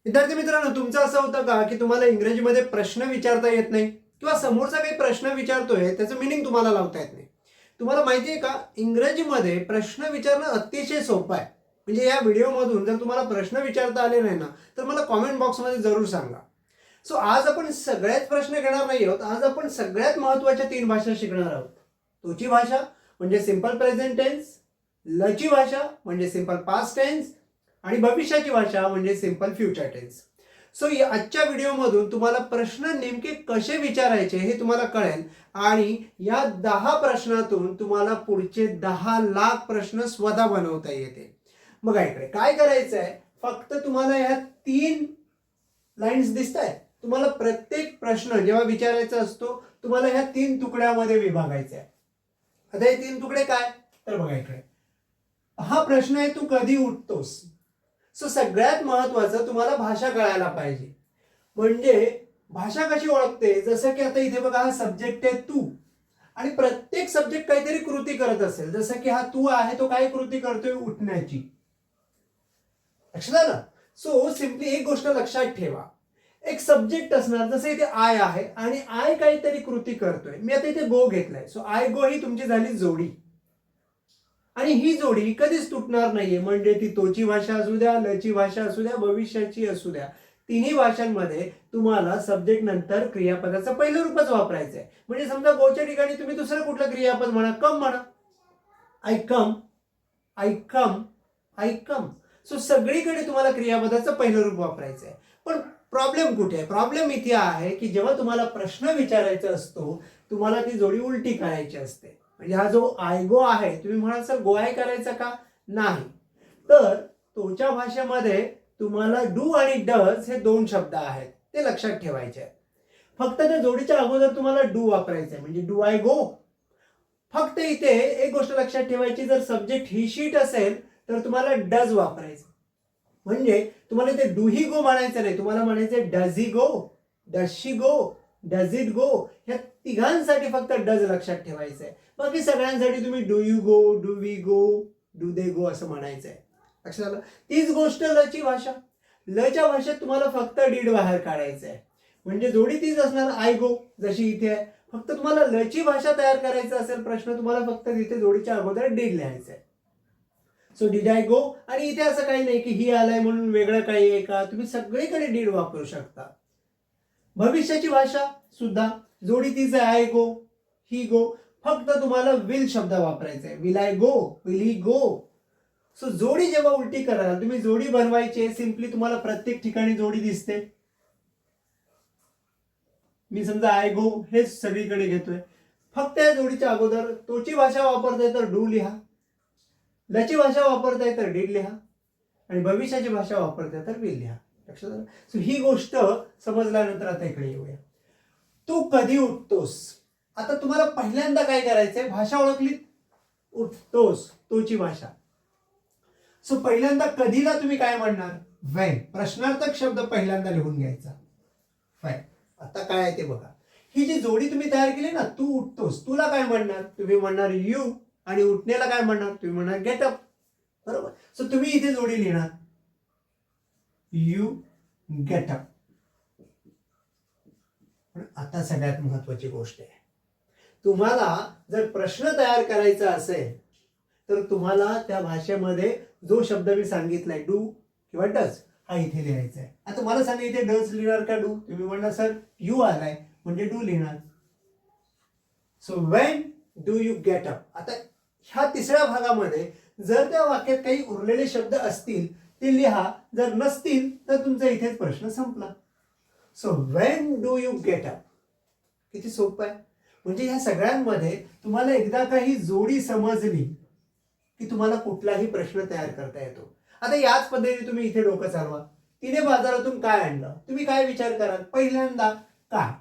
विद्यार्थी मित्रांनो, तुमचं असं होतं का की तुम्हाला इंग्रजीमध्ये प्रश्न विचारता येत नाही किंवा समोरचा काही प्रश्न विचारतोय त्याचं मिनिंग तुम्हाला लावता येत नाही? तुम्हाला माहिती आहे का, इंग्रजीमध्ये प्रश्न विचारणं अतिशय सोपं आहे. म्हणजे या व्हिडिओमधून जर तुम्हाला प्रश्न विचारता आले नाही ना, तर मला कॉमेंट बॉक्समध्ये जरूर सांगा. सो आज आपण सगळ्याच प्रश्न घेणार नाही आहोत. आज आपण सगळ्यात महत्त्वाच्या 3 भाषा शिकणार आहोत. तोची भाषा म्हणजे सिंपल प्रेझेंट टेन्स, लची भाषा म्हणजे सिंपल पास्ट टेन्स आणि भविष्याची भाषा म्हणजे सिंपल फ्युचर टेन्स. सो या आजच्या व्हिडिओमधून तुम्हाला प्रश्न नेमके कसे विचारायचे हे तुम्हाला कळेल आणि या 10 प्रश्नातून तुम्हाला पुढचे 10 लाख प्रश्न स्वतः बनवता येते. बघा इकडे काय करायचं आहे, फक्त तुम्हाला ह्या 3 लाईन्स दिसत आहेत. तुम्हाला प्रत्येक प्रश्न जेव्हा विचारायचा असतो तुम्हाला ह्या 3 तुकड्यामध्ये विभागायचा आहे. आता हे 3 तुकडे काय, तर बघा इकडे हा प्रश्न आहे, तू कधी उठतोस. सो सगळ्यात महत्वाचं तुम्हाला भाषा कळायला पाहिजे. म्हणजे भाषा कशी ओळखते, जसं की आता इथे बघा हा सब्जेक्ट आहे तू आणि प्रत्येक सब्जेक्ट काहीतरी कृती करत असेल. जसं की हा तू आहे तो काय कृती करतोय, उठण्याची. लक्षात आलं? सो सिम्पली एक गोष्ट लक्षात ठेवा, एक सब्जेक्ट असणार जसं इथे आय आहे आणि आय काहीतरी कृती करतोय. मी आता इथे गो घेतलाय. सो आय गो ही तुमची झाली जोडी आणि ही जोडी कधीच तुटणार नाहीये. म्हणजे ती तोची भाषा असू द्या, लची भाषा असू द्या, भविष्याची असू द्या, तिन्ही भाषांमध्ये तुम्हाला सब्जेक्ट नंतर क्रियापदाचं पहिलं रूपच वापरायचं आहे. म्हणजे समजा गोच्या ठिकाणी तुम्ही दुसरं कुठलं क्रियापद म्हणा, कम म्हणा, I come, I come, I come. So सगळीकडे तुम्हाला क्रियापदाचं पहिलं रूप वापरायचं आहे. पण प्रॉब्लेम कुठे आहे? प्रॉब्लेम इथे आहे की जेव्हा तुम्हाला प्रश्न विचारायचा असतो तुम्हाला ती जोडी उलटी करायची असते. म्हणजे हा जो आय गो आहे, तुम्ही म्हणाल सर गो आय करायचा का? नाही. तर तोच्या भाषेमध्ये तुम्हाला डू आणि डज हे 2 शब्द आहेत, ते लक्षात ठेवायचे आहेत. फक्त त्या जोडीच्या अगोदर तुम्हाला डू वापरायचं आहे. म्हणजे डू आय गो. फक्त इथे एक गोष्ट लक्षात ठेवायची, जर सब्जेक्ट ही शीट असेल तर तुम्हाला डज वापरायचं. म्हणजे तुम्हाला इथे डू ही गो म्हणायचं नाही, तुम्हाला म्हणायचं does he go, does she go, does it go. ह्या तिघांसाठी फक्त डज लक्षात ठेवायचं आहे. बाकी सगळ्यांसाठी तुम्ही do you go, do we go, do they go असं म्हणायचं आहे. लक्षात आलं? तीच गोष्ट लची भाषा. लच्या भाषेत तुम्हाला फक्त डीड बाहेर काढायचं आहे. म्हणजे जोडी तीच असणार आय गो जशी इथे आहे. फक्त तुम्हाला लची भाषा तयार करायचं असेल प्रश्न, तुम्हाला फक्त इथे जोडीच्या अगोदर डीड लिहायचं आहे. सो डिड आय गो. आणि इथे असं काही नाही की ही आलाय म्हणून वेगळं काही आहे का, तुम्ही सगळीकडे डीड वापरू शकता. भविष्याची भाषा सुद्धा जोडी तीच आहे, आय गो, ही गो. फक्त तुम्हाला विल शब्द वापरायचा आहे. Will I go, will he go. So जोडी जेव्हा उलटी कराल, तुम्ही जोडी बनवायची आहे. सिम्पली तुम्हाला प्रत्येक ठिकाणी जोडी दिसते. मी समजा आय गो हे सगळीकडे घेतोय. फक्त या जोडीच्या अगोदर तोची भाषा वापरताय तर डू लिहा, लची भाषा वापरताय तर डीड लिहा आणि भविष्याची भाषा वापरताय तर विल लिहा. लक्षात आलं? सो ही गोष्ट समजल्यानंतर आता इकडे येऊया. तू कधी उठतोस. आता तुम्हाला पहिल्यांदा काय करायचंय, भाषा ओळखली, उठतोस तोची भाषा. सो पहिल्यांदा कधीला तुम्ही काय म्हणणार, व्हेन. प्रश्नार्थक शब्द पहिल्यांदा लिहून घ्यायचा, व्हेन. आता काय आहे ते बघा. ही जी जोडी तुम्ही तयार केली ना, तू उठतोस, तुला काय म्हणणार, तुम्ही म्हणणार यू. आणि उठण्याला काय म्हणणार, तुम्ही म्हणणार गेट अप. बरोबर. सो तुम्ही इथे जोडी लिहिणार यू गेट अप. पण आता सगळ्यात महत्वाची गोष्ट आहे, तुम्हाला जर प्रश्न तयार करायचा असेल तर तुम्हाला त्या भाषेमध्ये जो शब्द मी सांगितलाय डू किंवा डज हा इथे लिहायचा आहे. आता मला सांगा इथे डज लिहिणार का डू, तुम्ही म्हणणार सर यू आलाय म्हणजे डू लिहिणार. So when do you get up. आता ह्या तिसऱ्या भागामध्ये जर त्या वाक्यात काही उरलेले शब्द असतील ते लिहा, जर नसतील तर तुमचा इथेच प्रश्न संपला. So when do you get up. किती सोपं आहे. म्हणजे ह्या सगळ्यांमध्ये तुम्हाला एकदा काही जोडी समजली की तुम्हाला कुठलाही प्रश्न तयार करता येतो. आता याच पद्धतीने तुम्ही इथे डोकं चालवा. तिने बाजारातून काय आणलं, तुम्ही काय विचार कराल, पहिल्यांदा काय.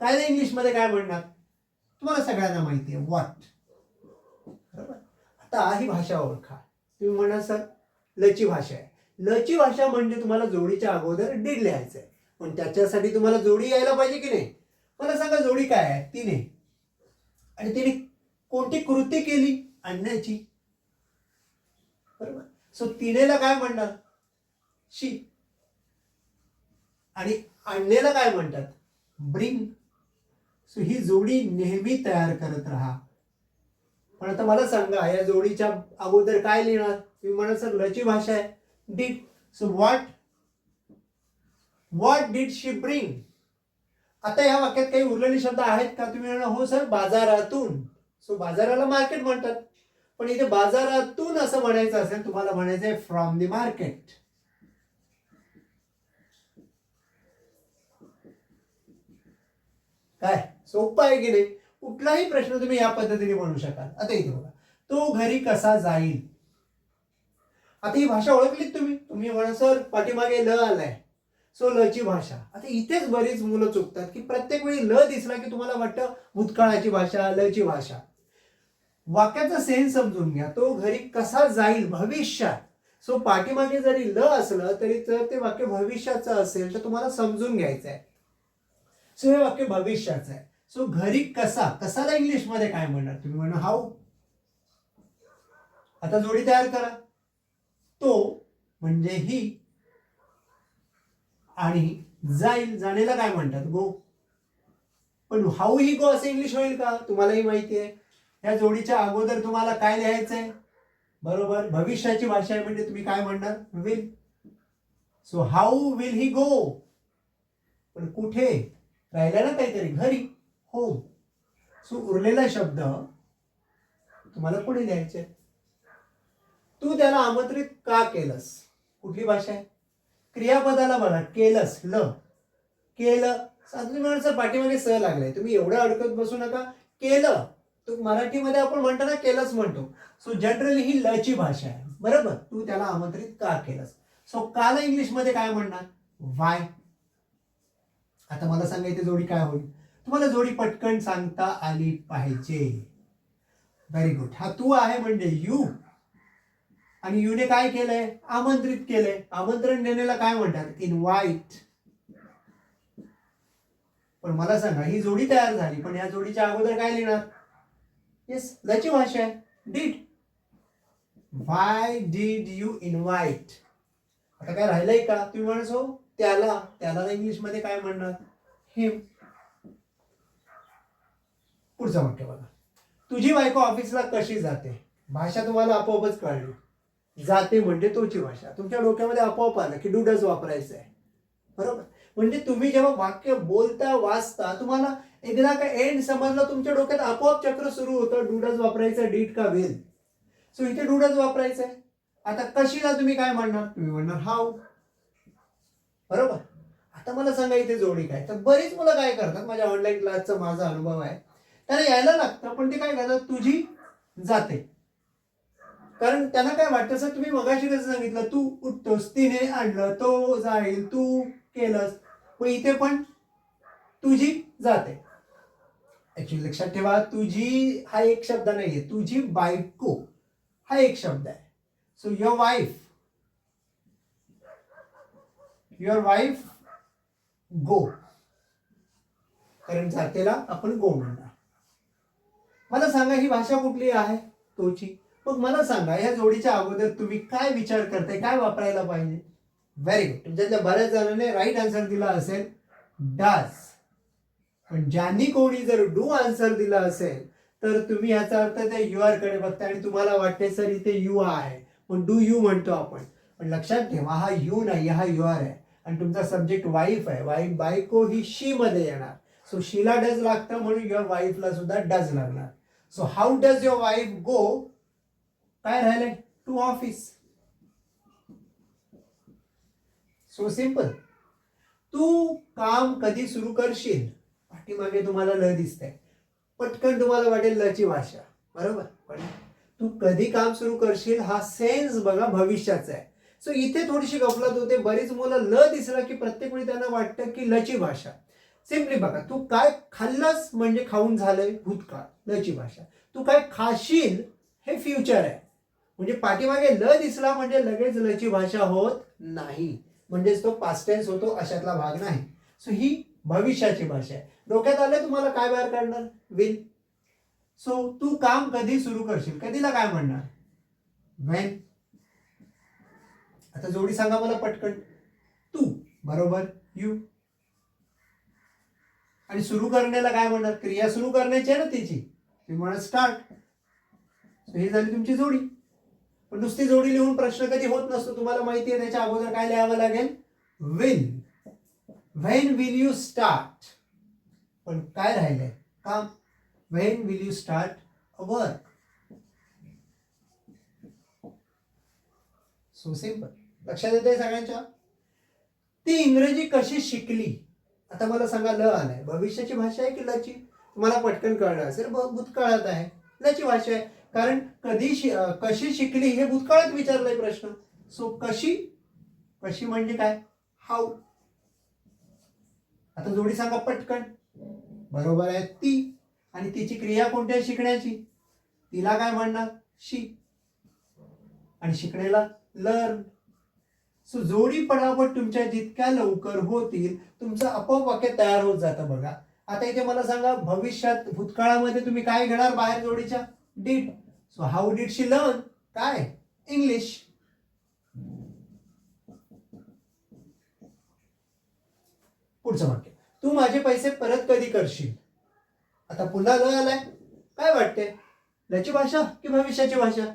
काय इंग्लिशमध्ये काय म्हणणार तुम्हाला सगळ्यांना माहिती आहे, व्हॉट. बरोबर. आता ही भाषा ओळखा. तुम्ही म्हणा सर लची भाषा आहे. लची भाषा म्हणजे तुम्हाला जोडीच्या अगोदर डीड लिहायचं आहे. पण त्याच्यासाठी तुम्हाला जोडी यायला पाहिजे की नाही. मला सांगा जोडी काय आहे, तिने. आणि तिने कोणती कृती केली, आणण्याची. बरोबर. सो तिनेला काय म्हणणार, शी. आणि आणलेला काय म्हणतात, ब्रिंग. सो ही जोडी नेहमी तयार करत राहा. पण आता मला सांगा, या जोडीच्या अगोदर काय लिहिणार? तुम्ही म्हणा सर लची भाषा आहे, did. So what did she bring. आता या वाक्यात काही उरलेले शब्द आहेत का? तुम्ही म्हणा हो सर, बाजारातून. सो बाजाराला मार्केट म्हणतात, पण इथे बाजारातून असं म्हणायचं असेल, तुम्हाला म्हणायचं आहे फ्रॉम द मार्केट. काय सोपं आहे की नाही? कुठलाही प्रश्न तुम्ही या पद्धतीने म्हणू शकाल. आता इथे बघा, तो घरी कसा जाईल. आता ही भाषा ओळखलीत तुम्ही म्हणा सर पाठीमागे ल आलाय, सो लची भाषा. आता इथेच बरीच मुलं चुकतात की प्रत्येक वेळी ल दिसला की तुम्हाला वाटतं भूतकाळाची भाषा, लची भाषा. वाक्याचा सेन्स समजून घ्या. तो घरी कसा जाईल, भविष्यात. सो पाठीमागे जरी ल असलं तरी जर ते वाक्य भविष्याचं असेल तर तुम्हाला समजून घ्यायचं आहे. सो हे वाक्य भविष्याचं आहे. सो घरी कसाला इंग्लिशमध्ये काय म्हणणार? तुम्ही म्हणा हाऊ. आता जोडी तयार करा. तो म्हणजे ही आणि जाईल, जाण्याला काय म्हणतात? गो. पण हाऊ ही गो असं इंग्लिश होईल का? तुम्हालाही माहिती आहे या जोडीच्या अगोदर तुम्हाला काय लिहायचंय? बरोबर, भविष्याची भाषा आहे म्हणजे तुम्ही काय म्हणणार? Will. So how will he go. पण कुठे राहिला ना काहीतरी, घरी, होम. सो उरलेला शब्द तुम्हाला पुढे लिहायचे. तू त्याला आमंत्रित का केलंस? कुठली भाषा आहे? क्रियापदाला बघा, केलंस, ल, केलं. तुम्ही म्हणाल पाठीमागे स लागलाय, तुम्ही एवढं अडकत बसू नका. केलं, तो मराठीमध्ये आपण म्हणतो ना केलंच म्हणतो. सो जनरली ही लची भाषा आहे, बरोबर. तू त्याला आमंत्रित का केलंस. सो काला इंग्लिशमध्ये काय म्हणणार? वाय. आता मला सांगायची जोडी काय होईल? तुम्हाला जोडी पटकन सांगता आली पाहिजे. Very good. हा तू आहे म्हणजे यू, आणि युने काय केलंय? आमंत्रित केलंय. आमंत्रण देण्याला काय म्हणतात? इनवाइट. पण मला सांगा, ही जोडी तयार झाली, पण या जोडीच्या अगोदर काय लिहिणार? येस, लची भाषा आहे, did. Why did you invite. आता काय राहिलंय का? तुम्ही म्हणसो त्याला इंग्लिशमध्ये काय म्हणणार? हिम. पुढचं वाक्य बघा, तुझी बायको ऑफिसला कशी जाते. भाषा तुम्हाला आपोआपच कळली. जाते म्हणजे तोची भाषा तुमच्या डोक्यामध्ये आपोआप आलं की डू डज वापरायचं आहे, बरोबर. म्हणजे तुम्ही जेव्हा वाक्य बोलता, वाचता, तुम्हाला एकदा का एंड समजलं, तुमच्या डोक्यात आपोआप चक्र सुरू होतं, डू डज वापरायचं, डीड का विल. सो इथे डू डज वापरायचं आहे. आता कशीला तुम्ही काय म्हणणार? तुम्ही म्हणणार हाऊ, बरोबर. आता मला सांगा इथे जोडी काय? तर बरीच मुलं काय करतात, माझ्या ऑनलाईन क्लासचा माझा अनुभव आहे, त्यांना यायला लागतं पण ते काय करतात? तुझी जाते. कारण त्यांना काय वाटतं, सर तुम्ही मगाशी कसं सांगितलं, तू उठतोस, तिने आणलं, तो जाईल, तू केलंस, मग इथे पण तुझी जाते. ऍक्च्युअली लक्षात ठेवा, तुझी हा एक शब्द नाहीये, तुझी बायको हा एक शब्द आहे. सो युअर वाईफ गो. कारण जातेला आपण गो म्हणणार. मला सांगा ही भाषा कुठली आहे? तोची. मग मला सांगा या जोडीच्या अगोदर तुम्ही काय विचार करताय, काय वापरायला पाहिजे? Very good. तुमच्यातल्या बऱ्याच जणांनी राईट आन्सर दिला असेल, डज. पण ज्यांनी कोणी जर डू आन्सर दिला असेल तर तुम्ही याचा अर्थ त्या यू आर कडे बघता आणि तुम्हाला वाटते सर इथे यू आहे, पण डू यू म्हणतो आपण. पण लक्षात ठेवा हा यू नाही, हा यू आर आहे. आणि तुमचा सब्जेक्ट वाईफ आहे. वाईफ, बायको ही शी मध्ये येणार. सो शीला डज लागतं म्हणून युअर वाईफला सुद्धा डज लागणार. So how does your wife go? काय राहिलंय? To office. So simple. तू काम कधी सुरू करशील? पाठीमागे तुम्हाला ल दिसतंय, पटकन तुम्हाला वाटेल लची भाषा, बरोबर. पण तू कधी काम सुरू करशील हा सेन्स बघा भविष्याचा आहे. सो इथे थोडीशी गफलत होते. बरीच मुलं ल दिसलं की प्रत्येक वेळी त्यांना वाटतं की लची भाषा. सिम्पली बघा, तू काय खाल्लंस म्हणजे खाऊन झालंय, भूतकाळ, लची भाषा. तू काय खाशील हे फ्युचर आहे. म्हणजे पाठीमागे ल दिसला म्हणजे लगेच लची भाषा होत नाही, म्हणजेच तो पास्ट टेन्स होतो, अशातला भाग नाही. सो ही भविष्याची भाषा आहे. डोक्यात आलं तुम्हाला काय बाहेर काढणार? विल. सो तू काम कधी सुरू करशील, कधीला काय म्हणणार? व्हेन. आता जोडी सांगा मला पटकन. तू बरोबर यू. आणि सुरू करण्याला काय म्हणणार, क्रिया सुरू करण्याची आहे ना तिची, तुम्ही म्हणा स्टार्ट. ही झाली तुमची जोडी. पण नुसती जोडी लिहून प्रश्न कधी होत नसतो, तुम्हाला माहिती आहे. त्याच्या अगोदर काय लिहावं लागेल, will. When will you start. पण काय राहिलंय काम, when will you start a work. So simple. लक्षात येते सगळ्यांच्या. ती इंग्रजी कशी शिकली. आता मला सांगा, ल आलाय, भविष्याची भाषा आहे की लची. तुम्हाला पटकन कळलं असेल, भूतकाळात आहे, लची भाषा आहे. कारण कशी शिकली हे भूतकाळात विचारलंय प्रश्न. सो कशी, कशी म्हणजे काय, हाऊ. आता जोडी सांगा पटकन. बरोबर आहे ती. आणि तिची क्रिया कोणती आहे शिकण्याची, तिला काय म्हणणार, शी. आणि शिकण्याला लर्न. सो जोडी पटापट तुमच्या जितक्या लवकर होतील तुमचं आपोआप वाक्य तयार होत जातं. बघा आता इथे मला सांगा, भविष्यात भूतकाळामध्ये तुम्ही काय घेणार बाहेर जोडीच्या, did. So how did she learn काय, इंग्लिश. पुढचं वाक्य, तू माझे पैसे परत कधी करशील. आता पुन्हा ल आलाय, काय वाटते, लची भाषा की भविष्याची भाषा.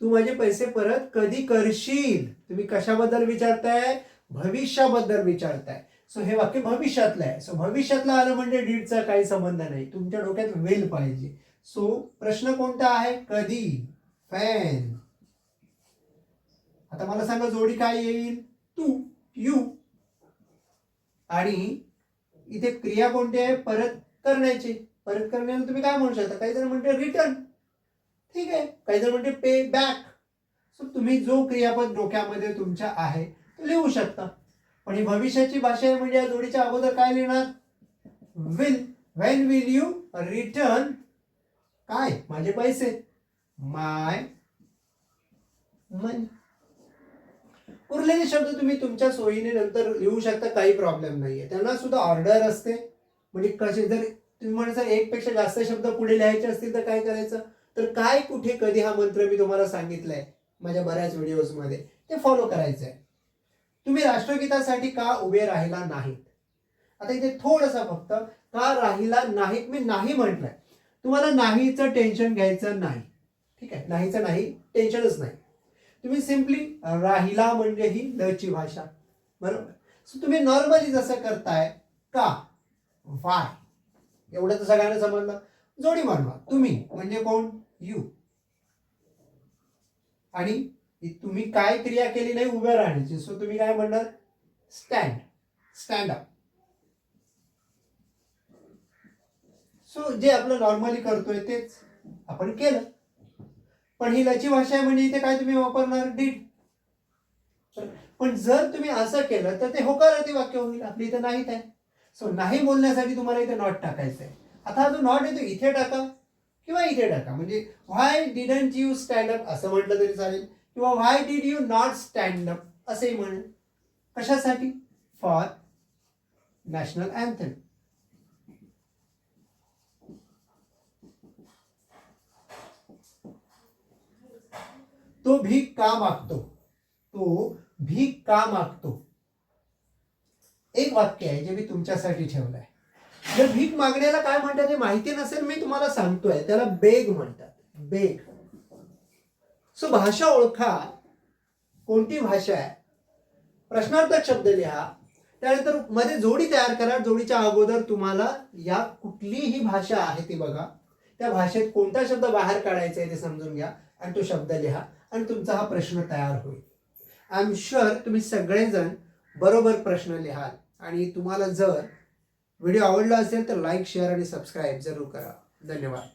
तू माझे पैसे परत कधी करशील. तुम्ही कशाबद्दल विचारताय, भविष्याबद्दल विचारताय. सो हे वाक्य भविष्यातलं आहे. सो भविष्यातलं आलं म्हणजे डीडचा काही संबंध नाही, तुमच्या डोक्यात विल पाहिजे. सो प्रश्न कोणता आहे, कधी, फॅन. आता मला सांगा जोडी काय येईल, तू, यू. आणि इथे क्रिया कोणती आहे, परत करण्याची. परत करण्याला तुम्ही काय म्हणू शकता, काही जण म्हणते रिटर्न, ठीक आहे, काही जण म्हणते पे बॅक. सो तुम्ही जो क्रियापद डोक्यामध्ये तुमच्या आहे तो लिहू शकता. पण ही भविष्याची भाषा आहे म्हणजे या जोडीच्या अगोदर काय लिहिणार, will. When will you return काय, माझे पैसे, माय मनी. उरलेले शब्द तुम्ही तुमच्या सोयीने नंतर लिहू शकता, काही प्रॉब्लेम नाहीये. त्यांना सुद्धा ऑर्डर असते. म्हणजे कसे, जर तुम्ही म्हणा एक पेक्षा जास्त शब्द पुढे लिहायचे असतील तर काय करायचं, तर काय, कुठे, कधी हा मंत्र मी तुम्हाला सांगितलंय माझ्या बऱ्याच व्हिडिओज मध्ये, ते फॉलो करायचं आहे. तुम्ही राष्ट्रगीतासाठी का उभे राहिला नाहीत. आता इथे थोडंसं फक्त का राहिला नाहीत मी नाही म्हटलंय. तुम्हाला नाहीचं टेन्शन घ्यायचं नाही, ठीक आहे, नाहीचं नाही, टेन्शनच नाही. तुम्ही सिम्पली राहिला म्हणजे ही लची भाषा, बरोबर. सो तुम्ही नॉर्मली जसं करताय, का, वाय, एवढं तर सगळ्यांना समजलं. जोडी मानवा, तुम्ही म्हणजे कोण, यू. आणि तुम्ही काय क्रिया केली नाही, उभ्या राहण्याची. सो तुम्ही काय म्हणणार, स्टँड, स्टँड अप. सो जे आपलं नॉर्मली करतोय तेच आपण केलं. पण ही लची भाषा आहे म्हणजे इथे काय तुम्ही वापरणार, डीड. पण जर तुम्ही असं केलं तर ते होकारार्थी वाक्य होईल. आपली इथे नाहीत आहे. सो नाही बोलण्यासाठी तुम्हाला इथे नॉट टाकायचं आहे. आता हा जो नॉट येतो इथे टाका किंवा इथे टाका. म्हणजे why didn't you stand up असं म्हटलं तरी चालेल, किंवा why did you not stand up असंही म्हणेल. कशासाठी, फॉर नॅशनल अँथम. तो भीक का मागतो, तो भीक का मागतो. एक वाक्य आहे जे मी तुमच्यासाठी ठेवलंय. जर भीक मागण्याला काय म्हणतात हे माहिती नसेल, मी तुम्हाला सांगतोय, त्याला बेग म्हणतात, बेग. सो भाषा ओळखा, कोणती भाषा आहे, प्रश्नार्थक शब्द लिहा, त्यानंतर मध्ये जोडी तयार करा. जोडीच्या अगोदर तुम्हाला या कुठलीही भाषा आहे ती बघा, त्या भाषेत कोणता शब्द बाहेर काढायचा आहे ते समजून घ्या आणि तो शब्द लिहा आणि तुमचा हा प्रश्न तयार होईल. आय एम शुअर तुम्ही सगळेजण बरोबर प्रश्न लिहाल. आणि तुम्हाला जर व्हिडिओ आवडला असेल तर लाईक, शेअर आणि सबस्क्राईब जरूर करा. धन्यवाद.